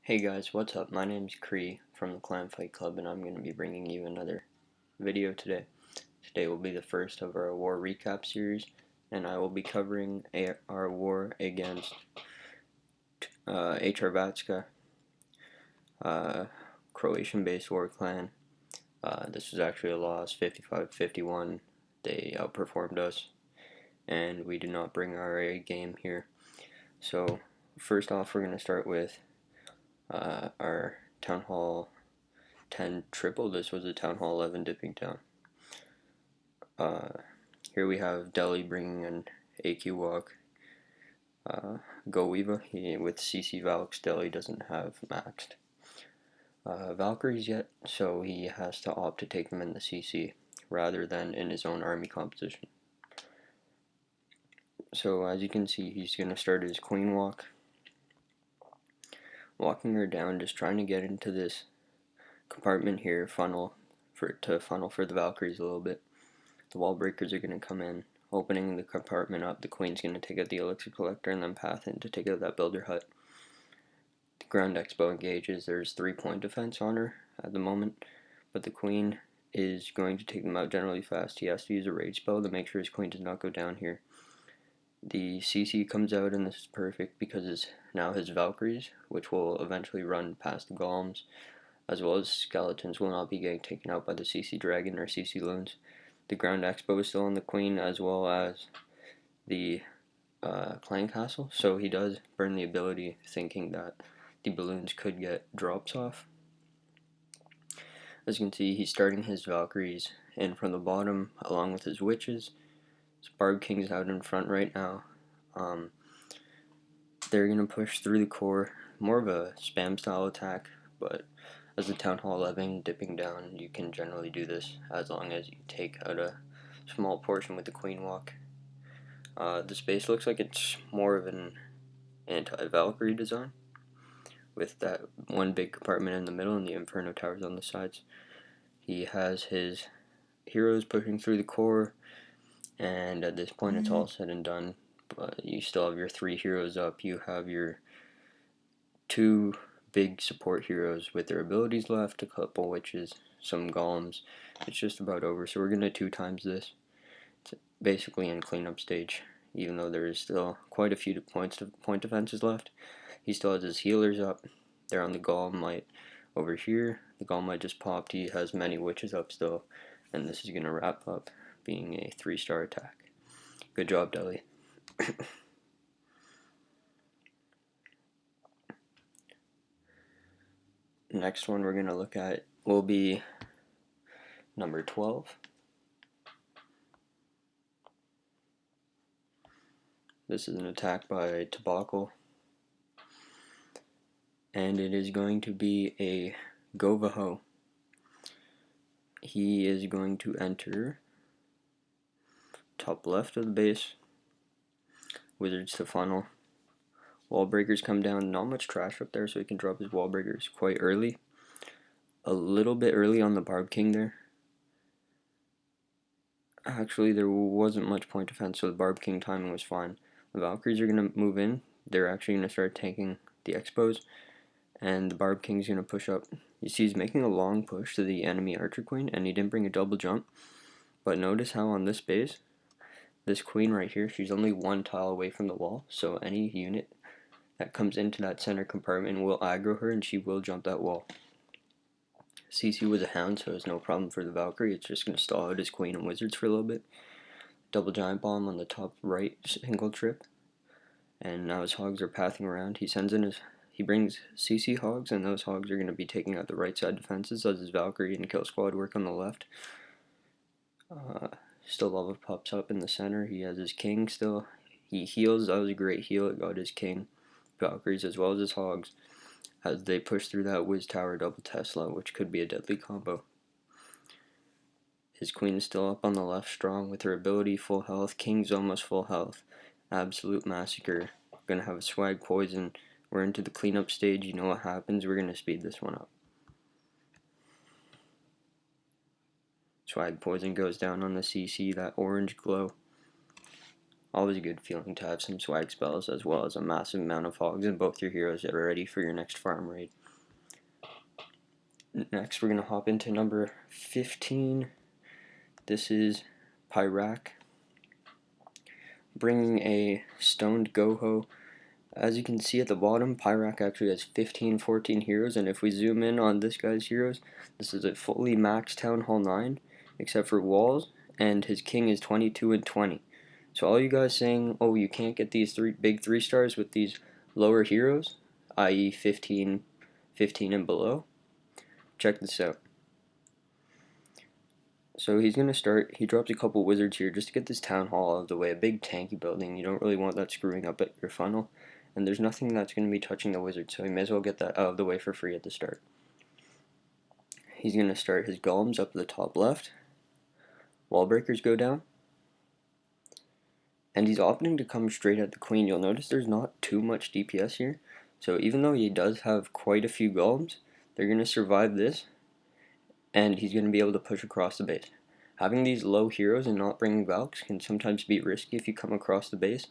Hey guys, what's up? My name's Cree from the Clan Fight Club, and I'm going to be bringing you another video today. Today will be the first of our war recap series, and I will be covering our war against Hrvatska, Croatian-based war clan. This was actually a loss, 55-51. They outperformed us, and we did not bring our A game here. So, first off, we're going to start with our Town Hall 10 triple. This was a Town Hall 11 dipping down. Here we have Delhi bringing an AQ walk. Goiva, with CC Valks, Delhi doesn't have maxed Valkyries yet, so he has to opt to take them in the CC rather than in his own army composition. So as you can see, he's going to start his queen walk, walking her down, just trying to get into this compartment here, funnel for the Valkyries a little bit. The wall breakers are going to come in, opening the compartment up. The queen's going to take out the elixir collector and then path in to take out that builder hut. The ground expo engages. There's 3-point defense on her at the moment, but the queen is going to take them out generally fast. He has to use a rage spell to make sure his queen does not go down here. The CC comes out, and this is perfect because it's now his Valkyries, which will eventually run past the golems, as well as skeletons will not be getting taken out by the CC dragon or CC loons. The ground expo is still on the queen, as well as the clan castle, so he does burn the ability, thinking that the balloons could get drops off. As you can see, he's starting his Valkyries in from the bottom, along with his witches. His Barb King's out in front right now. They're going to push through the core, more of a spam style attack, but as the Town Hall 11 dipping down, you can generally do this as long as you take out a small portion with the queen walk. The space looks like it's more of an anti-Valkyrie design, with that one big compartment in the middle and the Inferno towers on the sides. He has his heroes pushing through the core, and at this point it's all said and done, but you still have your 3 heroes up. You have your 2 big support heroes with their abilities left, a couple witches, some golems. It's just about over, so we're going to 2 times this. It's basically in cleanup stage, even though there is still quite a few point defenses left. He still has his healers up. They're on the golem light over here. The golem light just popped. He has many witches up still, and this is going to wrap up being a 3-star attack. Good job, Delhi. Next one we're going to look at will be number 12. This is an attack by Tobacco, and it is going to be a Govaho. He is going to enter top left of the base, wizards to funnel, wall breakers come down. Not much trash up there, so he can drop his wall breakers quite early. A little bit early on the Barb King there. Actually, there wasn't much point defense, so the Barb King timing was fine. The Valkyries are going to move in. They're actually going to start tanking the expos, and the Barb King's going to push up. You see he's making a long push to the enemy Archer Queen, and he didn't bring a double jump. But notice how on this base, this queen right here, she's only 1 tile away from the wall, so any unit that comes into that center compartment will aggro her, and she will jump that wall. CC was a hound, so it's no problem for the Valkyrie. It's just going to stall out his queen and wizards for a little bit. Double giant bomb on the top right single trip, and now his hogs are pathing around. He brings CC hogs, and those hogs are going to be taking out the right side defenses as his Valkyrie and kill squad work on the left. Still lava pops up in the center. He has his king still. He heals. That was a great heal. It got his king Valkyries as well as his hogs as they push through that Wiz Tower double Tesla, which could be a deadly combo. His queen is still up on the left strong with her ability full health. King's almost full health. Absolute massacre. Gonna have a swag poison. We're into the cleanup stage. You know what happens. We're gonna speed this one up. Swag poison goes down on the CC, that orange glow. Always a good feeling to have some swag spells as well as a massive amount of hogs and both your heroes that are ready for your next farm raid. Next we're going to hop into number 15. This is Pyrak, bringing a stoned Goho. As you can see at the bottom, Pyrak actually has 14 heroes, and if we zoom in on this guy's heroes, this is a fully maxed Town Hall 9, except for walls, and his king is 22 and 20. So all you guys saying, oh, you can't get these big 3 stars with these lower heroes, i.e. 15 and below, check this out. So he's going to start, he drops a couple wizards here just to get this town hall out of the way, a big tanky building. You don't really want that screwing up at your funnel, and there's nothing that's going to be touching the wizard, so he may as well get that out of the way for free at the start. He's going to start his golems up at the top left, wall breakers go down, and he's opting to come straight at the queen. You'll notice there's not too much DPS here, so even though he does have quite a few golems, they're going to survive this, and he's going to be able to push across the base. Having these low heroes and not bringing Valks can sometimes be risky if you come across the base,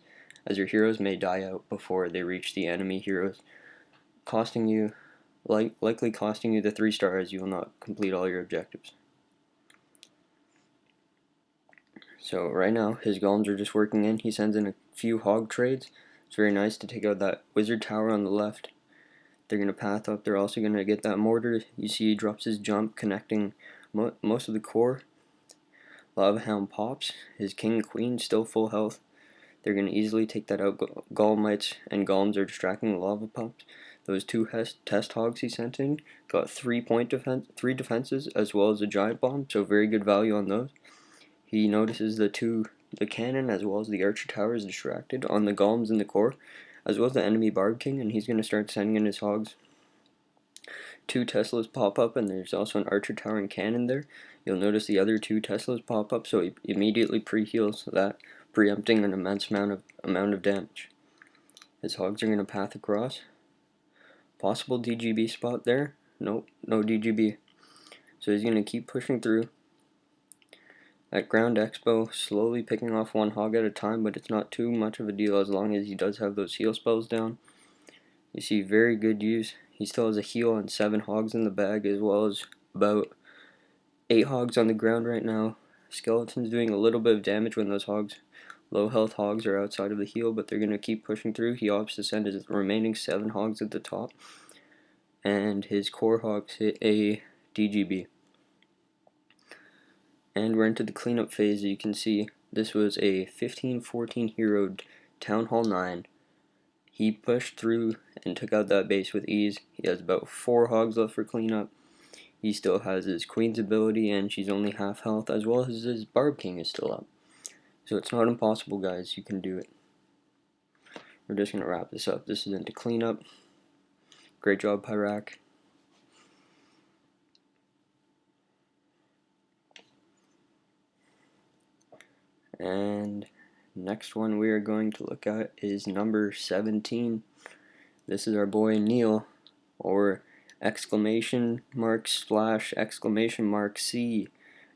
as your heroes may die out before they reach the enemy heroes, costing you, likely costing you the 3 star as you will not complete all your objectives. So right now his golems are just working in. He sends in a few hog trades. It's very nice to take out that wizard tower on the left. They're going to path up. They're also going to get that mortar. You see he drops his jump connecting most of the core. Lava Hound pops. His king and queen still full health. They're going to easily take that out. Golemites and golems are distracting the lava pumps. Those 2 test hogs he sent in got 3 defenses as well as a giant bomb, so very good value on those. He notices the cannon as well as the archer tower is distracted on the golems in the core, as well as the enemy Barb King, and he's going to start sending in his hogs. 2 Teslas pop up, and there's also an archer tower and cannon there. You'll notice the other 2 Teslas pop up, so he immediately pre-heals that, preempting an immense amount of damage. His hogs are going to path across. Possible DGB spot there. Nope, no DGB. So he's going to keep pushing through. At Ground Expo, slowly picking off 1 hog at a time, but it's not too much of a deal as long as he does have those heal spells down. You see very good use. He still has a heal and 7 hogs in the bag, as well as about 8 hogs on the ground right now. Skeleton's doing a little bit of damage when those low health hogs are outside of the heal, but they're going to keep pushing through. He opts to send his remaining 7 hogs at the top, and his core hogs hit a DGB. And we're into the cleanup phase. You can see this was a 15-14 hero Town Hall 9. He pushed through and took out that base with ease. He has about 4 hogs left for cleanup. He still has his queen's ability, and she's only half health, as well as his Barb King is still up. So it's not impossible, guys. You can do it. We're just going to wrap this up. This is into cleanup. Great job, Pyrak. And next one we are going to look at is number 17. This is our boy Neil, or exclamation mark slash exclamation mark C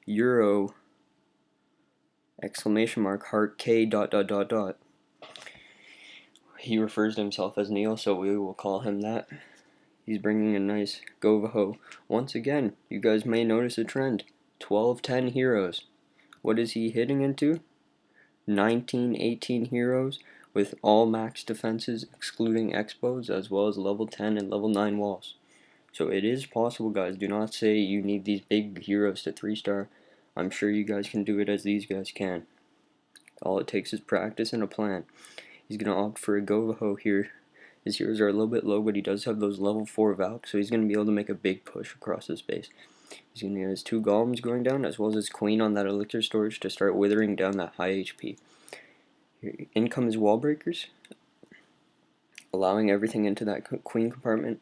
Euro exclamation mark heart K dot dot dot dot. He refers to himself as Neil, so we will call him that. He's bringing a nice Govaho. Once again, you guys may notice a trend. 12-10 heroes. What is he hitting into? 19-18 heroes with all max defenses excluding expos, as well as level 10 and level 9 walls. So it is possible, guys. Do not say you need these big heroes to 3-star. I'm sure you guys can do it as these guys can. All it takes is practice and a plan. He's going to opt for a Govaho here. His heroes are a little bit low, but he does have those level 4 Valks, so he's going to be able to make a big push across this base. He's going to get his 2 golems going down, as well as his queen on that elixir storage to start withering down that high HP. Here, in come his wall breakers, allowing everything into that queen compartment.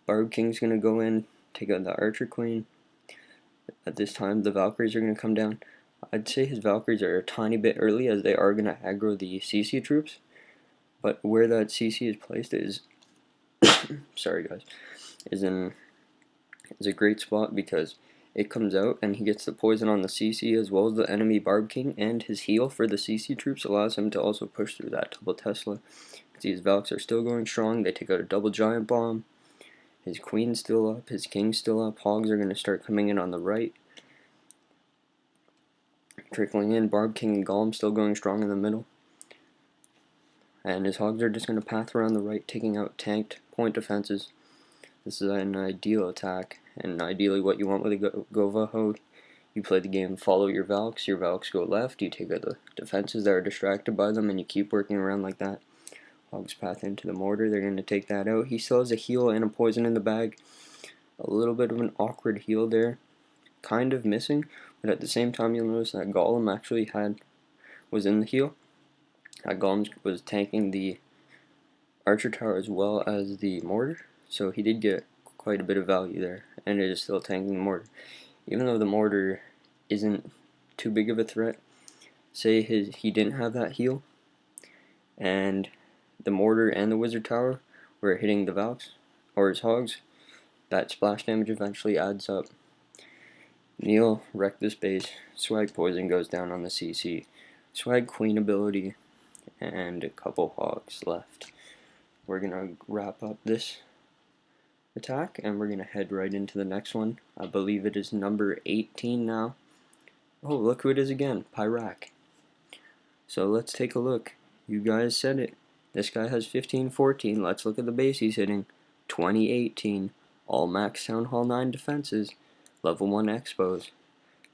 Barb King's going to go in, take out the archer queen. At this time, the Valkyries are going to come down. I'd say his Valkyries are a tiny bit early, as they are going to aggro the CC troops. But where that CC is placed is, sorry guys, is a great spot, because it comes out and he gets the poison on the CC as well as the enemy Barb King, and his heal for the CC troops allows him to also push through that double Tesla. See, his Valks are still going strong. They take out a double Giant Bomb. His Queen's still up. His King's still up. Hogs are going to start coming in on the right. Trickling in. Barb King and Golem still going strong in the middle. And his Hogs are just going to path around the right, taking out tanked point defenses. This is an ideal attack, and ideally what you want with a Govaho, you play the game, follow your Valks go left, you take out the defenses that are distracted by them, and you keep working around like that. Hogs path into the mortar, they're going to take that out. He still has a heal and a poison in the bag. A little bit of an awkward heal there, kind of missing, but at the same time you'll notice that Golem actually was in the heal. Golem was tanking the Archer Tower as well as the mortar, so he did get quite a bit of value there, and it is still tanking the mortar. Even though the mortar isn't too big of a threat, say he didn't have that heal, and the mortar and the wizard tower were hitting the Valks, or his Hogs, that splash damage eventually adds up. Neil wrecked this base, Swag Poison goes down on the CC, Swag Queen ability, and a couple Hogs left. We're gonna wrap up this attack and we're gonna head right into the next one. I believe it is number 18 now. Oh, look who it is again, Pyrak. So let's take a look. You guys said it. This guy has 15-14. Let's look at the base he's hitting. 20-18. All max Town Hall 9 defenses. Level 1 expos.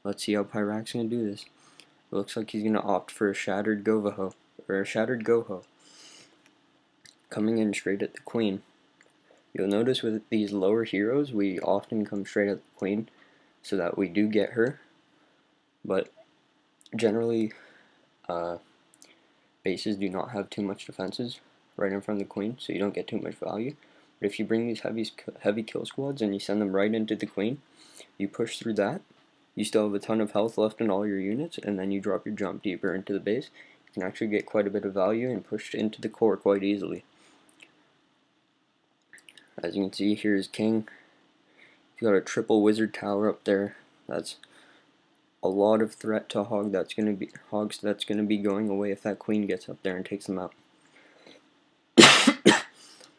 Let's see how Pyrak's gonna do this. It looks like he's gonna opt for a Shattered Govaho, or a Shattered Goho. Coming in straight at the Queen. You'll notice with these lower heroes, we often come straight at the Queen, so that we do get her. But generally, bases do not have too much defenses right in front of the Queen, so you don't get too much value. But if you bring these heavy kill squads and you send them right into the Queen, you push through that, you still have a ton of health left in all your units, and then you drop your jump deeper into the base. You can actually get quite a bit of value and push into the core quite easily. As you can see, here's King. He's got a triple wizard tower up there. That's a lot of threat to Hogs that's gonna be going away if that Queen gets up there and takes them out.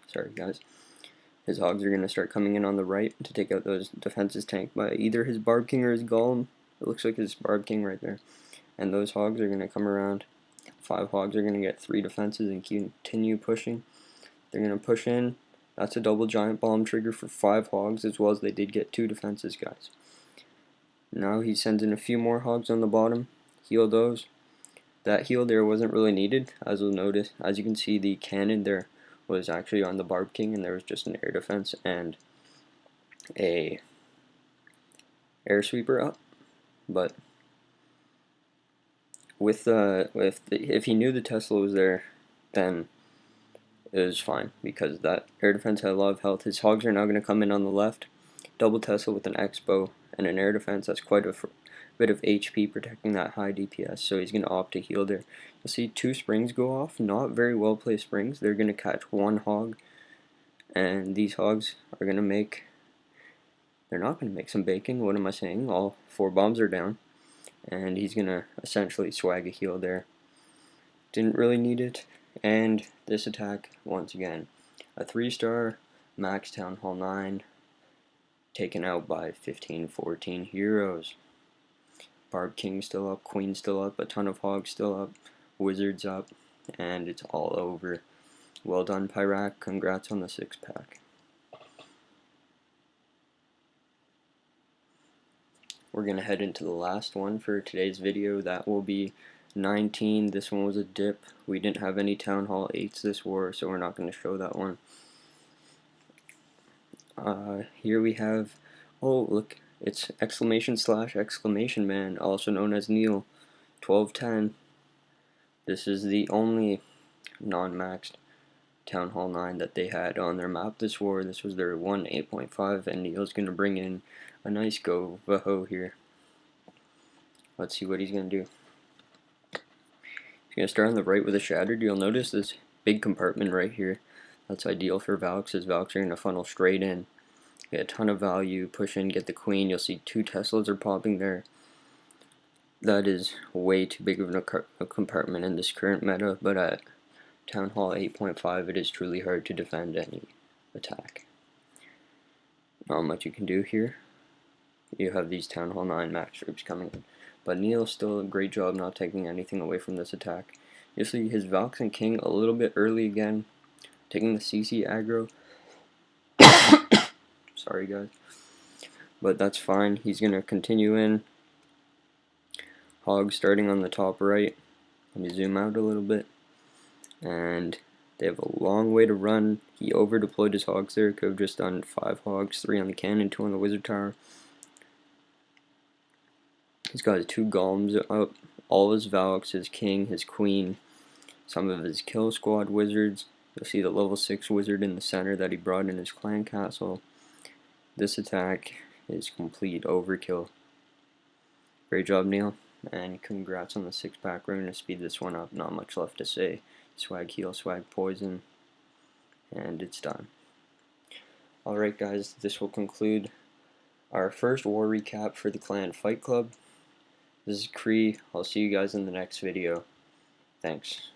Sorry guys. His Hogs are gonna start coming in on the right to take out those defenses tanked by either his Barb King or his Golem. It looks like his Barb King right there. And those Hogs are gonna come around. 5 Hogs are gonna get 3 defenses and continue pushing. They're gonna push in. That's a double Giant Bomb trigger for 5 Hogs, as well as they did get 2 defenses, guys. Now he sends in a few more Hogs on the bottom. Heal those. That heal there wasn't really needed, as you'll notice. As you can see, the cannon there was actually on the Barb King, and there was just an air defense and a air sweeper up. But if he knew the Tesla was there, then it was fine, because that air defense had a lot of health. His Hogs are now going to come in on the left. Double Tesla with an Expo and an air defense. That's quite a bit of HP protecting that high DPS, so he's going to opt to heal there. You'll see 2 springs go off. Not very well placed springs. They're going to catch 1 Hog, and these Hogs are going to make... They're not going to make some bacon. What am I saying? All 4 bombs are down, and he's going to essentially swag a heal there. Didn't really need it. And this attack, once again, a 3-star, max Town Hall 9, taken out by 15-14 heroes. Barb King still up, Queen still up, a ton of Hogs still up, Wizards up, and it's all over. Well done, Pyrak. Congrats on the 6-pack. We're going to head into the last one for today's video. That will be 19. This one was a dip. We didn't have any Town Hall 8s this war, so we're not going to show that one. Here we have, oh look, it's exclamation man, also known as Neil, 1210. This is the only non-maxed Town Hall 9 that they had on their map this war. This was their 1.8.5, and Neil's going to bring in a nice Govaho here. Let's see what he's going to do. He's going to start on the right with a Shattered. You'll notice this big compartment right here. That's ideal for Valks, as Valks are going to funnel straight in. Get a ton of value, push in, get the queen. You'll see 2 Teslas are popping there. That is way too big of a compartment in this current meta, but at Town Hall 8.5 it is truly hard to defend any attack. Not much you can do here. You have these Town Hall 9 max troops coming in. But Neil's still a great job not taking anything away from this attack. You see his Valks and King a little bit early again, taking the CC aggro. Sorry guys. But that's fine. He's going to continue in. Hog starting on the top right. Let me zoom out a little bit. And they have a long way to run. He over deployed his hogs there. Could have just done 5 hogs, 3 on the cannon, 2 on the wizard tower. He's got his 2 golems up, all his Valks, his king, his queen, some of his kill squad wizards. You'll see the level 6 wizard in the center that he brought in his clan castle. This attack is complete overkill. Great job, Neil, and congrats on the 6-pack. We're going to speed this one up, not much left to say. Swag heal, swag poison, and it's done. Alright guys, this will conclude our first war recap for the Clan Fight Club. This is Cree. I'll see you guys in the next video. Thanks.